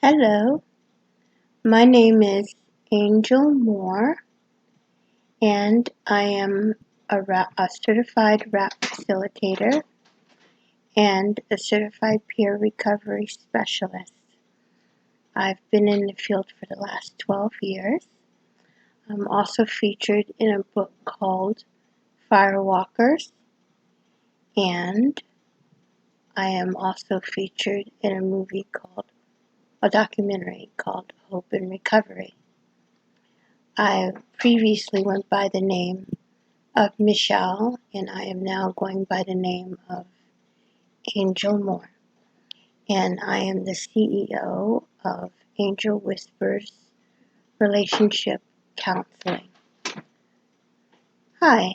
Hello, my name is Angel Moore, and I am a certified RAP facilitator and a certified peer recovery specialist. I've been in the field for the last 12 years. I'm also featured in a book called Firewalkers, and I am also featured in a documentary called Hope and Recovery. I previously went by the name of Michelle, and I am now going by the name of Angel Moore. And I am the CEO of Angel Whispers Relationship Counseling. Hi,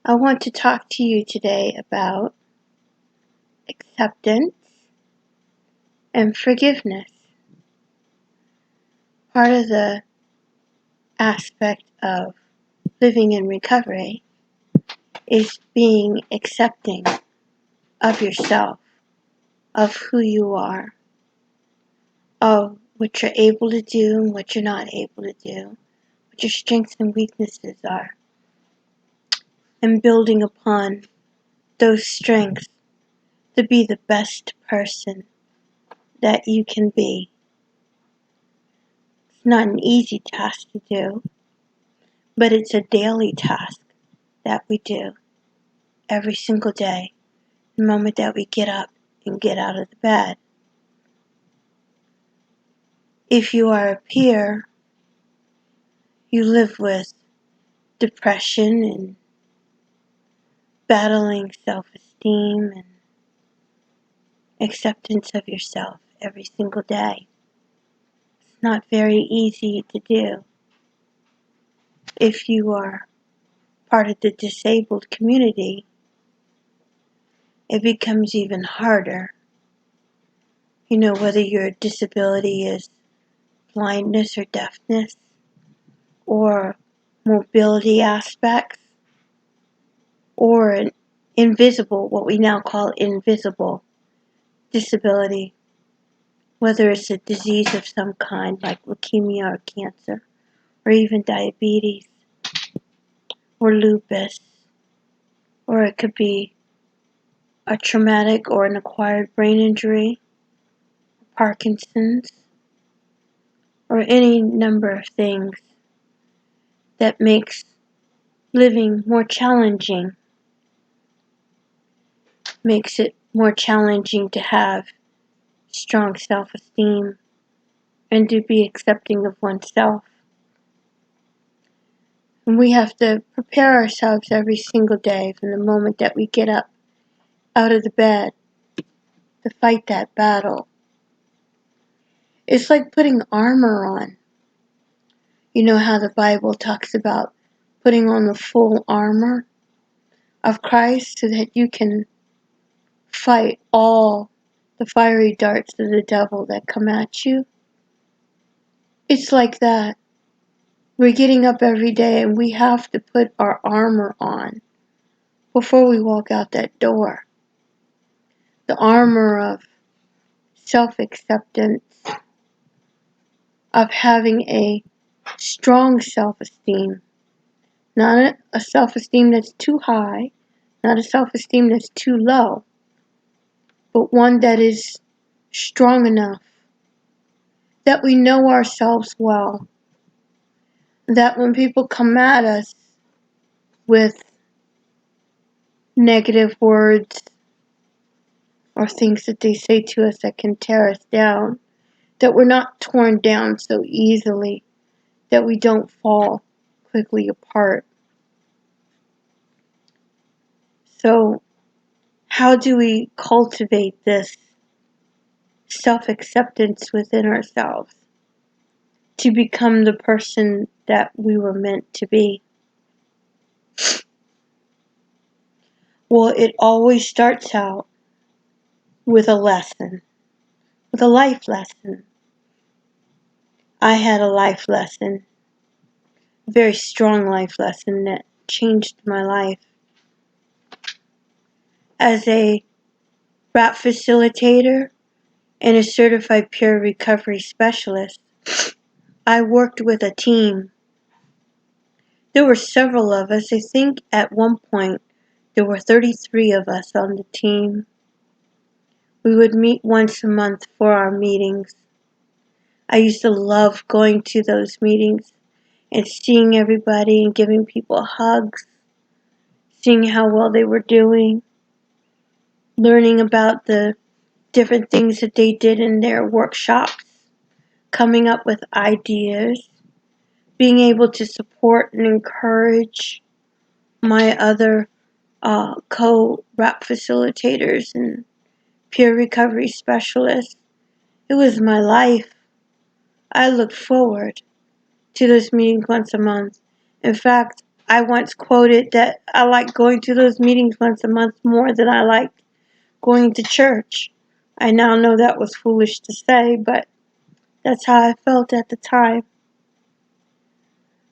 I want to talk to you today about acceptance and forgiveness. Part of the aspect of living in recovery is being accepting of yourself, of who you are, of what you're able to do and what you're not able to do, what your strengths and weaknesses are, and building upon those strengths to be the best person that you can be. It's not an easy task to do, but it's a daily task that we do every single day, the moment that we get up and get out of the bed. If you are a peer, you live with depression and battling self-esteem and acceptance of yourself every single day. It's not very easy to do. If you are part of the disabled community, it becomes even harder. Whether your disability is blindness or deafness or mobility aspects or an invisible, what we now call invisible disability, whether it's a disease of some kind like leukemia or cancer or even diabetes or lupus, or it could be a traumatic or an acquired brain injury, Parkinson's, or any number of things that makes living more challenging, makes it more challenging to have strong self-esteem and to be accepting of oneself. And we have to prepare ourselves every single day from the moment that we get up out of the bed to fight that battle. It's like putting armor on. You know how the Bible talks about putting on the full armor of Christ so that you can fight all the fiery darts of the devil that come at you? It's like that. We're getting up every day and we have to put our armor on before we walk out that door. The armor of self-acceptance, of having a strong self-esteem, not a self-esteem that's too high, not a self-esteem that's too low, but one that is strong enough that we know ourselves well, that when people come at us with negative words or things that they say to us that can tear us down, that we're not torn down so easily, that we don't fall quickly apart. So, how do we cultivate this self-acceptance within ourselves to become the person that we were meant to be? Well, it always starts out with a lesson, with a life lesson. I had a life lesson, a very strong life lesson that changed my life. As a RAP facilitator, and a certified peer recovery specialist, I worked with a team. There were several of us. I think at one point there were 33 of us on the team. We would meet once a month for our meetings. I used to love going to those meetings and seeing everybody and giving people hugs, seeing how well they were doing, learning about the different things that they did in their workshops, coming up with ideas, being able to support and encourage my other co-RAP facilitators and peer recovery specialists. It was my life. I looked forward to those meetings once a month. In fact, I once quoted that I like going to those meetings once a month more than I liked going to church. I now know that was foolish to say, but that's how I felt at the time.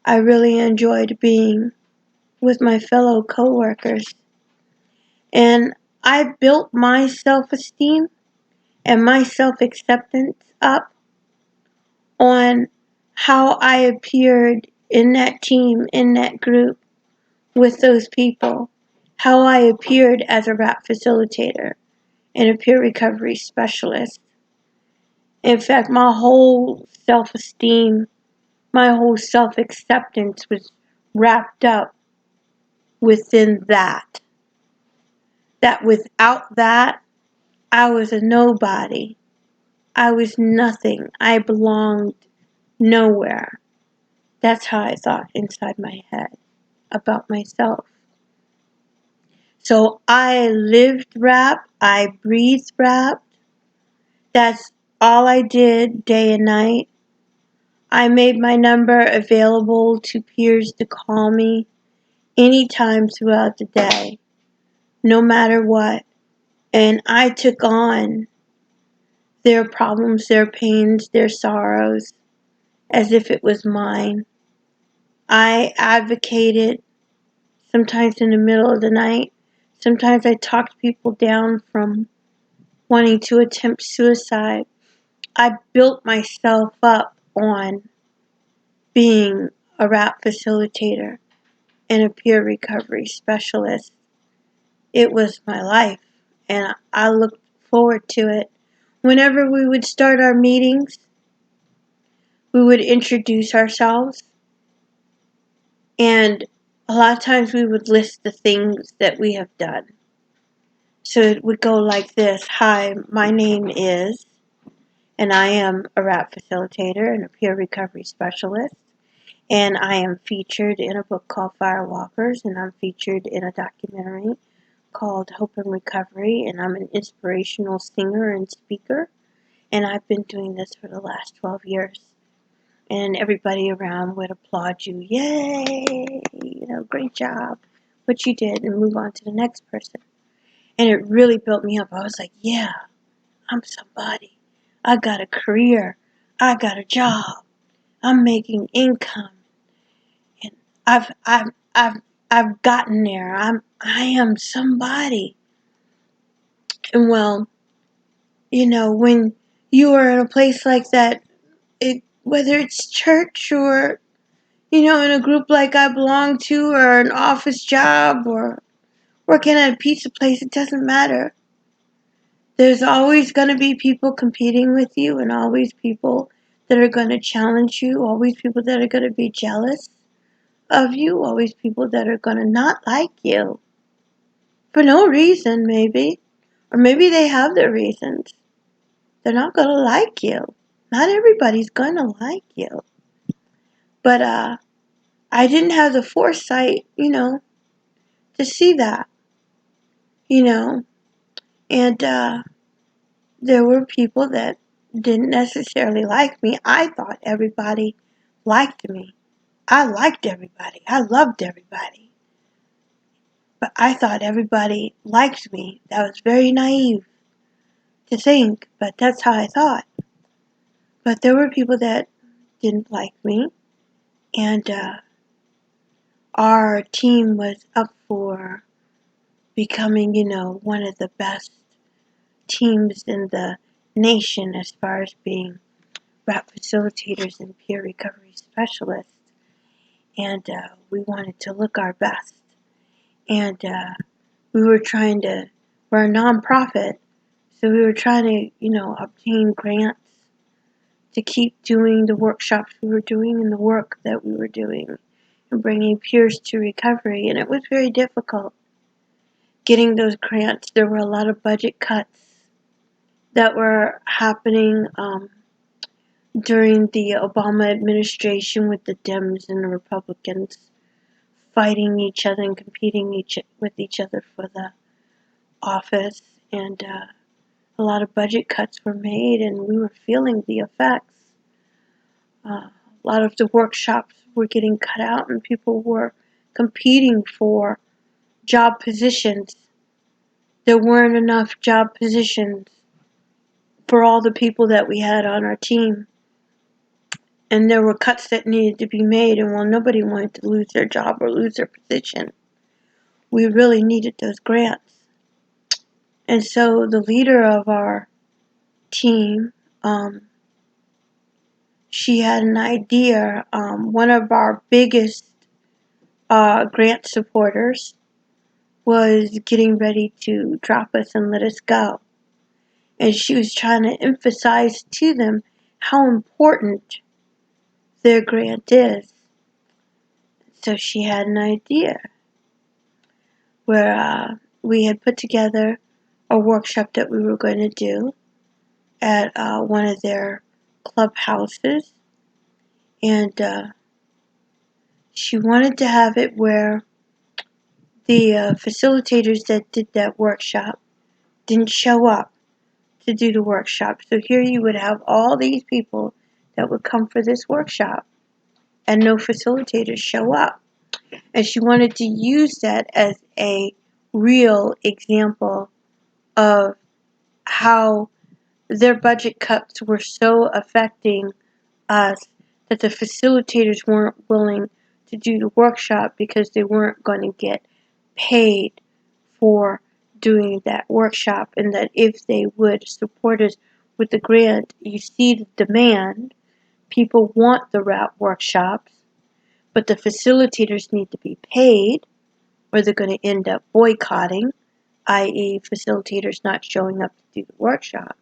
I really enjoyed being with my fellow coworkers. And I built my self-esteem and my self-acceptance up on how I appeared in that team, in that group, with those people, how I appeared as a RAP facilitator and a peer recovery specialist. In fact, my whole self-esteem, my whole self-acceptance was wrapped up within that. That without that, I was a nobody. I was nothing. I belonged nowhere. That's how I thought inside my head about myself. So I lived RAP. I breathed RAP. That's all I did day and night. I made my number available to peers to call me anytime throughout the day, no matter what. And I took on their problems, their pains, their sorrows as if it was mine. I advocated sometimes in the middle of the night. Sometimes I talked people down from wanting to attempt suicide. I built myself up on being a RAP facilitator and a peer recovery specialist. It was my life, and I looked forward to it. Whenever we would start our meetings, we would introduce ourselves, and a lot of times we would list the things that we have done. So it would go like this: Hi, my name is, and I am a RAP facilitator and a peer recovery specialist. And I am featured in a book called Firewalkers, and I'm featured in a documentary called Hope and Recovery, and I'm an inspirational singer and speaker, and I've been doing this for the last 12 years. And everybody around would applaud you, yay, great job, what you did, and move on to the next person. And it really built me up. I was like, yeah, I'm somebody. I got a career. I got a job. I'm making income. And I've gotten there. I am somebody. And well, when you are in a place like that, whether it's church or, in a group like I belong to, or an office job, or working at a pizza place, it doesn't matter. There's always going to be people competing with you, and always people that are going to challenge you, always people that are going to be jealous of you, always people that are going to not like you. For no reason, maybe. Or maybe they have their reasons. They're not going to like you. Not everybody's going to like you. But I didn't have the foresight, to see that, you know. And there were people that didn't necessarily like me. I thought everybody liked me. I liked everybody. I loved everybody. But I thought everybody liked me. That was very naive to think, but that's how I thought. But there were people that didn't like me, and our team was up for becoming, one of the best teams in the nation as far as being RAP facilitators and peer recovery specialists. And we wanted to look our best. And we were we're a nonprofit, so we were trying to, obtain grants to keep doing the workshops we were doing and the work that we were doing and bringing peers to recovery. And it was very difficult getting those grants. There were a lot of budget cuts that were happening during the Obama administration with the Dems and the Republicans fighting each other and competing with each other for the office. And a lot of budget cuts were made, and we were feeling the effects. A lot of the workshops were getting cut out, and people were competing for job positions. There weren't enough job positions for all the people that we had on our team. And there were cuts that needed to be made, and while nobody wanted to lose their job or lose their position, we really needed those grants. And so the leader of our team, she had an idea. One of our biggest grant supporters was getting ready to drop us and let us go. And she was trying to emphasize to them how important their grant is. So she had an idea where we had put together a workshop that we were going to do at one of their clubhouses. And she wanted to have it where the facilitators that did that workshop didn't show up to do the workshop. So here you would have all these people that would come for this workshop and no facilitators show up. And she wanted to use that as a real example of how their budget cuts were so affecting us that the facilitators weren't willing to do the workshop because they weren't going to get paid for doing that workshop, and that if they would support us with the grant, you see the demand. People want the RAP workshops, but the facilitators need to be paid or they're going to end up boycotting, i.e. facilitators not showing up to do the workshop.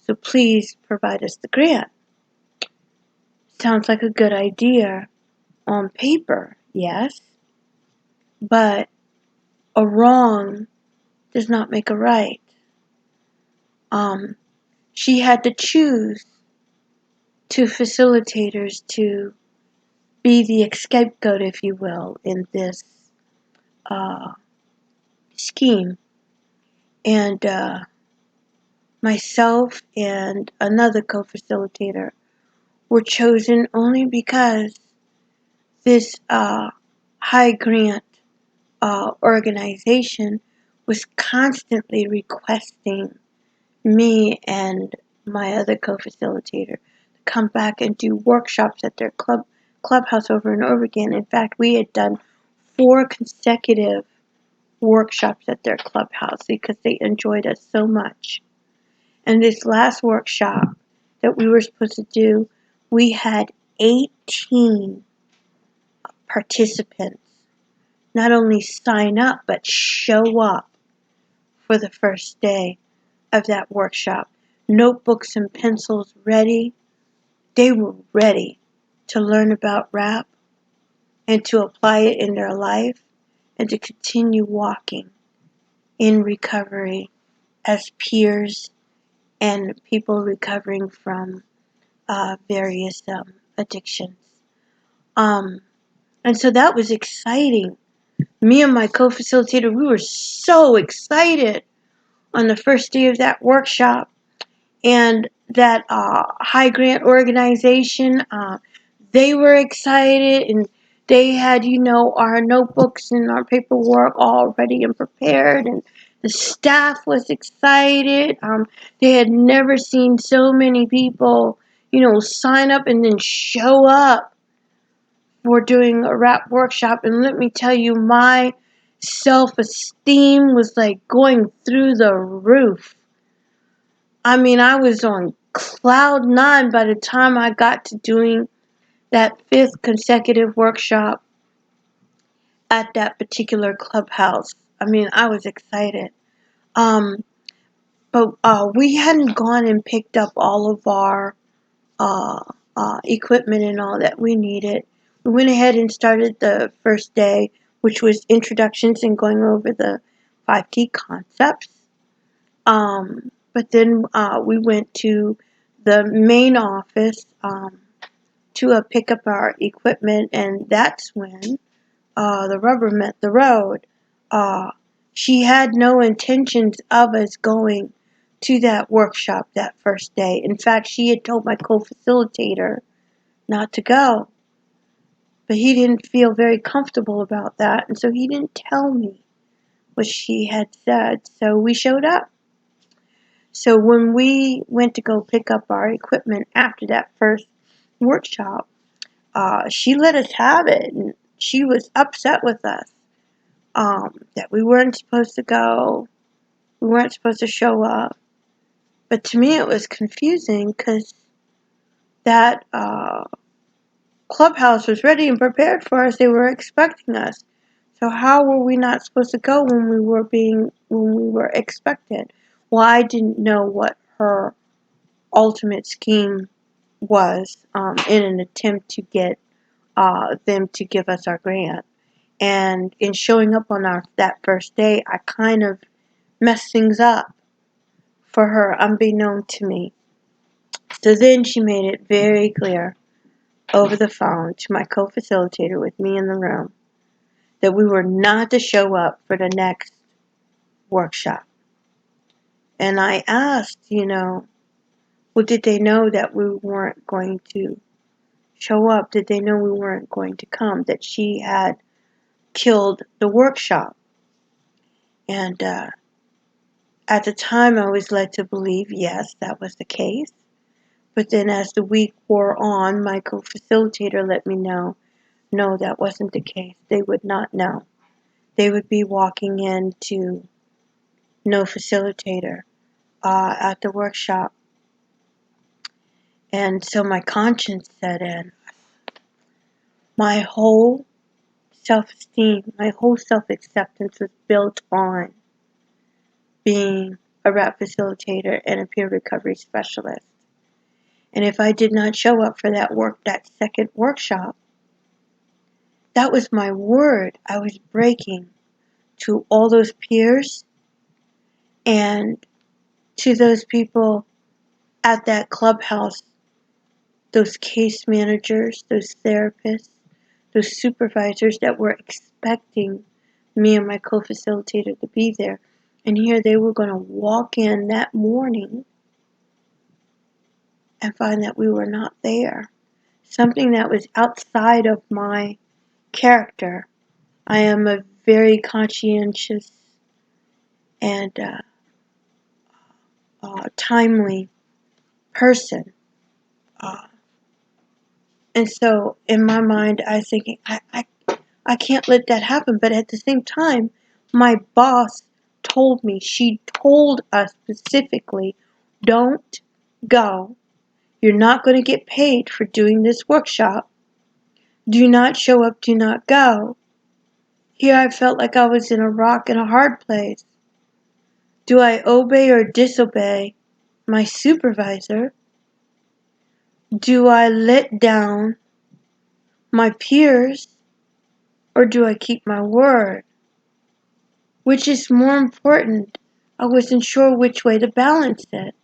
So please provide us the grant. Sounds like a good idea on paper, yes, but a wrong does not make a right. She had to choose two facilitators to be the scapegoat, if you will, in this scheme. And myself and another co-facilitator were chosen only because this high grant organization was constantly requesting me and my other co-facilitator to come back and do workshops at their clubhouse over and over again. In fact, we had done 4 consecutive workshops at their clubhouse because they enjoyed us so much. And this last workshop that we were supposed to do, we had 18 participants not only sign up but show up for the first day of that workshop. Notebooks and pencils ready. They were ready to learn about RAP and to apply it in their life and to continue walking in recovery as peers and people recovering from various addictions. And so that was exciting. Me and my co-facilitator, we were so excited on the first day of that workshop. And that high grant organization, they were excited, and they had, our notebooks and our paperwork all ready and prepared, and the staff was excited. They had never seen so many people, sign up and then show up for doing a RAP workshop. And let me tell you, my self-esteem was like going through the roof. I mean, I was on cloud nine by the time I got to doing that 5th consecutive workshop at that particular clubhouse. I mean, I was excited. Um, but we hadn't gone and picked up all of our uh, equipment and all that we needed. We went ahead and started the first day, which was introductions and going over the 5 key concepts. But then we went to the main office to pick up our equipment, and that's when the rubber met the road. Uh, she had no intentions of us going to that workshop that first day. In fact, she had told my co-facilitator not to go, but he didn't feel very comfortable about that, and so he didn't tell me what she had said. So we showed up. So when we went to go pick up our equipment after that first workshop, she let us have it, and she was upset with us that we weren't supposed to go, we weren't supposed to show up. But to me, it was confusing because that clubhouse was ready and prepared for us. They were expecting us. So how were we not supposed to go when we were expected? Well, I didn't know what her ultimate scheme was in an attempt to get them to give us our grant. And in showing up on that first day, I kind of messed things up for her, unbeknown to me. So then she made it very clear over the phone to my co-facilitator with me in the room that we were not to show up for the next workshop. And I asked, well, did they know that we weren't going to show up? Did they know we weren't going to come? That she had killed the workshop? And at the time, I was led to believe, yes, that was the case. But then as the week wore on, my co-facilitator let me know, no, that wasn't the case. They would not know. They would be walking into no facilitator at the workshop. And so my conscience set in. My whole self-esteem, my whole self-acceptance was built on being a RAP facilitator and a peer recovery specialist. And if I did not show up for that second workshop, that was my word I was breaking to all those peers and to those people at that clubhouse, those case managers, those therapists, those supervisors that were expecting me and my co-facilitator to be there. And here they were going to walk in that morning and find that we were not there. Something that was outside of my character. I am a very conscientious and timely person. Uh, and so in my mind, I was thinking, I can't let that happen. But at the same time, my boss told me, she told us specifically, don't go. You're not going to get paid for doing this workshop. Do not show up, do not go. Here I felt like I was in a rock and a hard place. Do I obey or disobey my supervisor? Do I let down my peers or do I keep my word? Which is more important? I wasn't sure which way to balance it.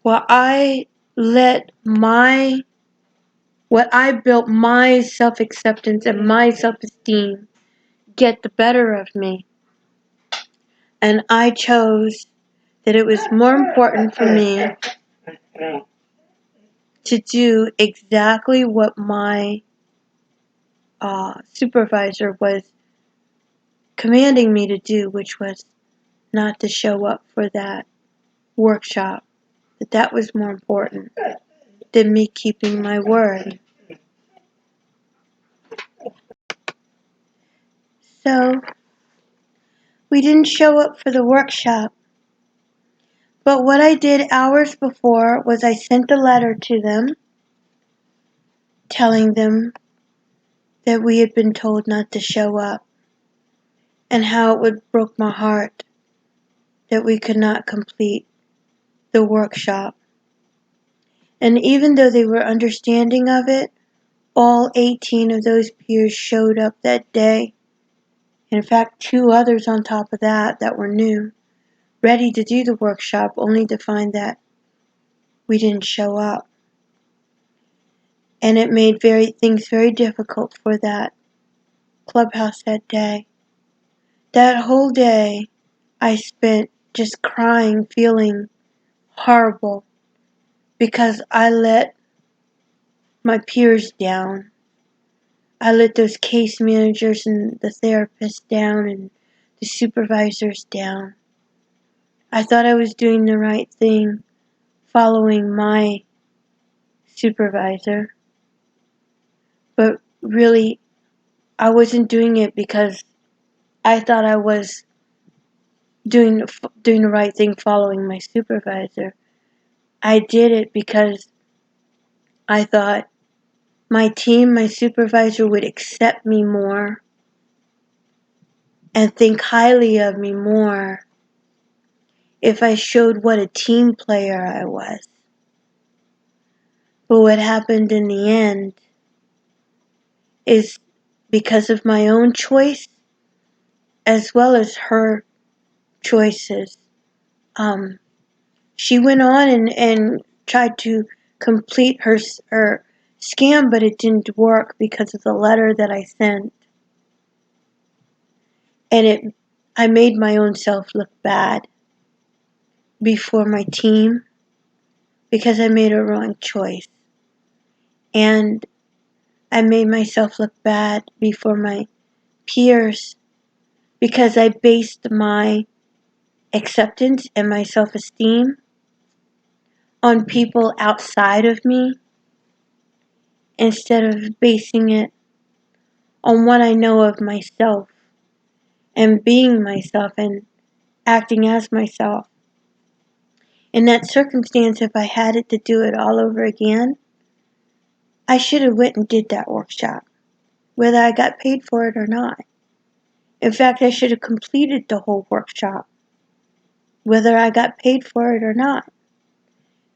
Well, I built my self-acceptance and my self-esteem get the better of me. And I chose that it was more important for me to do exactly what my supervisor was commanding me to do, which was not to show up for that workshop. That was more important than me keeping my word. So we didn't show up for the workshop, But what I did hours before was I sent a letter to them telling them that we had been told not to show up and how it would broke my heart that we could not complete the workshop. And even though they were understanding of it, all 18 of those peers showed up that day. In fact, 2 others on top of that were new, ready to do the workshop, only to find that we didn't show up. And it made things very difficult for that clubhouse that day. That whole day I spent just crying, feeling horrible because I let my peers down. I let those case managers and the therapists down and the supervisors down. I thought I was doing the right thing, following my supervisor, but really I wasn't doing it because I thought I was doing the right thing, following my supervisor. I did it because I thought my team, my supervisor would accept me more and think highly of me more if I showed what a team player I was. But what happened in the end is because of my own choice as well as her choices. She went on and tried to complete her scam, but it didn't work because of the letter that I sent. And I made my own self look bad before my team because I made a wrong choice. And I made myself look bad before my peers because I based my acceptance and my self-esteem on people outside of me instead of basing it on what I know of myself and being myself and acting as myself. In that circumstance, if I had it to do it all over again, I should have went and did that workshop, whether I got paid for it or not. In fact, I should have completed the whole workshop, whether I got paid for it or not,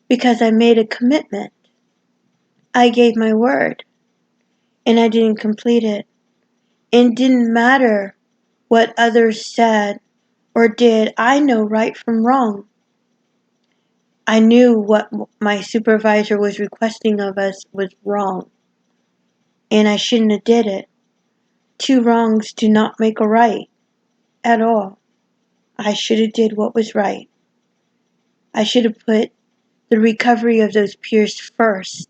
because I made a commitment. I gave my word, and I didn't complete it. It didn't matter what others said or did. I know right from wrong. I knew what my supervisor was requesting of us was wrong, and I shouldn't have did it. 2 wrongs do not make a right at all. I should have did what was right. I should have put the recovery of those peers first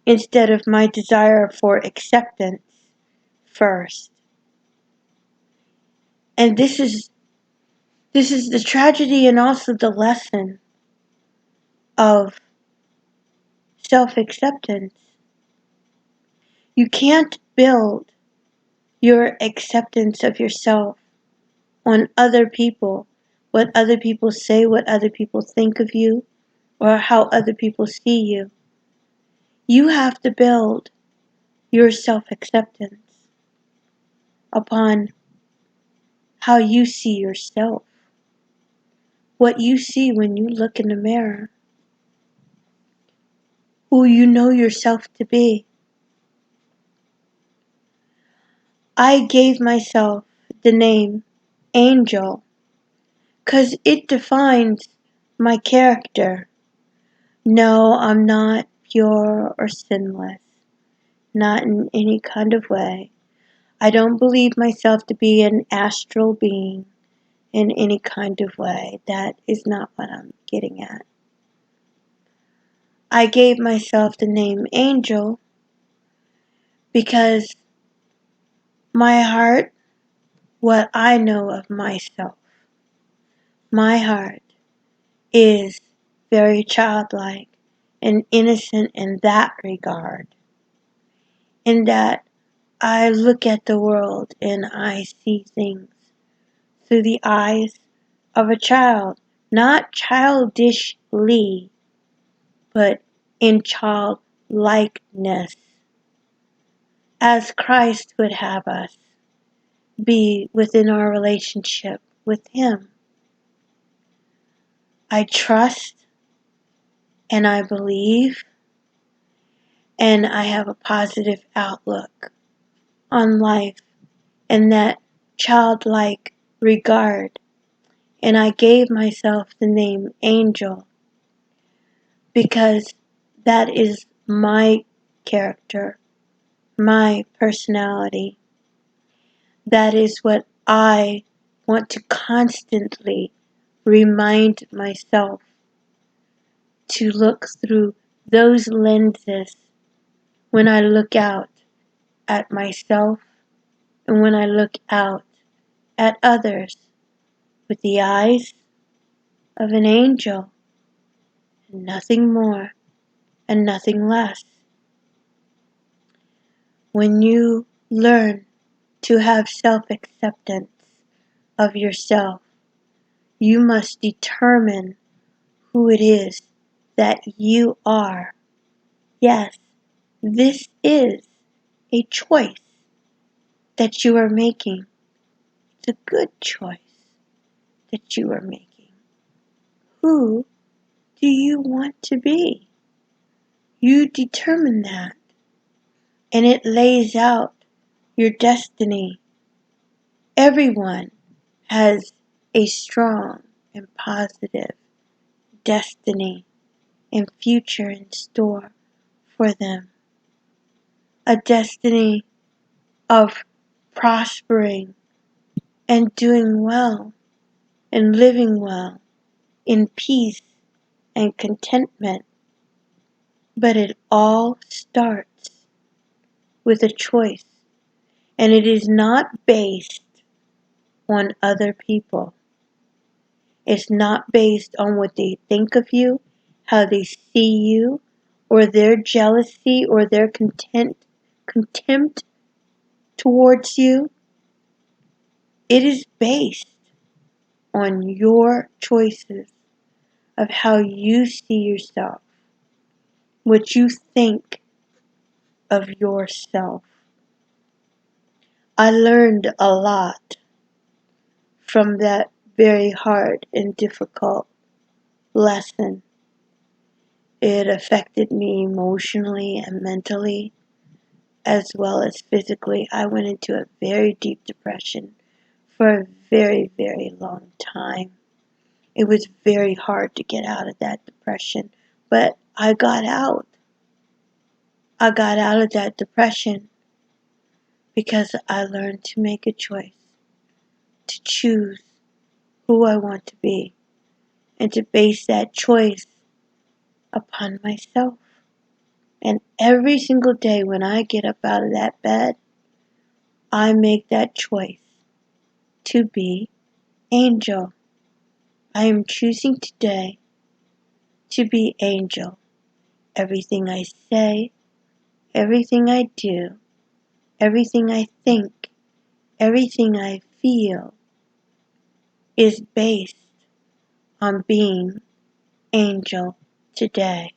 instead of my desire for acceptance first. And this is the tragedy and also the lesson of self-acceptance. You can't build your acceptance of yourself on other people, what other people say, what other people think of you, or how other people see you. You have to build your self-acceptance upon how you see yourself, what you see when you look in the mirror, who you know yourself to be. I gave myself the name Angel because it defines my character. No, I'm not pure or sinless, not in any kind of way. I don't believe myself to be an astral being in any kind of way. That is not what I'm getting at. I gave myself the name Angel because my heart, what I know of myself, my heart is very childlike and innocent in that regard, in that I look at the world and I see things through the eyes of a child not childishly, but in childlikeness, as Christ would have us be within our relationship with Him. I trust and I believe and I have a positive outlook on life in that childlike regard. And I gave myself the name Angel because that is my character, my personality. That is what I want to constantly remind myself to look through those lenses when I look out at myself and when I look out at others with the eyes of an angel and nothing more and nothing less. When you learn to have self-acceptance of yourself, you must determine who it is that you are. Yes, this is a choice that you are making. It's a good choice that you are making. Who do you want to be? You determine that, and it lays out your destiny. Everyone has a strong and positive destiny and future in store for them. A destiny of prospering and doing well and living well in peace and contentment. But it all starts with a choice, and it is not based on other people. It's not based on what they think of you, how they see you, or their jealousy or their contempt towards you. It is based on your choices of how you see yourself, what you think of yourself. I learned a lot from that very hard and difficult lesson. It affected me emotionally and mentally, as well as physically. I went into a very deep depression for a very, very long time. It was very hard to get out of that depression, but I got out. I got out of that depression because I learned to make a choice, to choose who I want to be, and to base that choice upon myself. And every single day when I get up out of that bed, I make that choice to be Angel. I am choosing today to be Angel. Everything I say, everything I do, everything I think, everything I feel is based on being Angel today.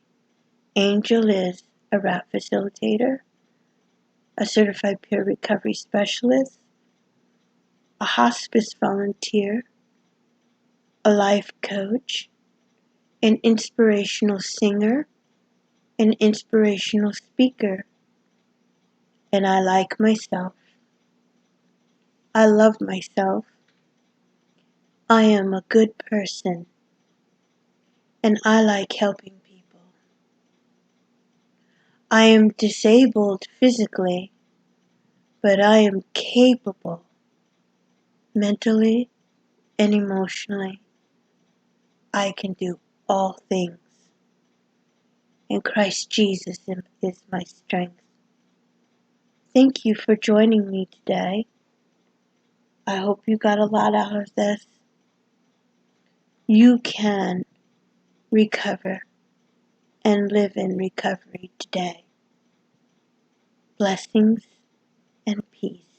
Angel is a RAP facilitator, a certified peer recovery specialist, a hospice volunteer, a life coach, an inspirational singer, an inspirational speaker, and I like myself. I love myself. I am a good person, and I like helping people. I am disabled physically, but I am capable mentally and emotionally. I can do all things, and Christ Jesus is my strength. Thank you for joining me today. I hope you got a lot out of this. You can recover and live in recovery today. Blessings and peace.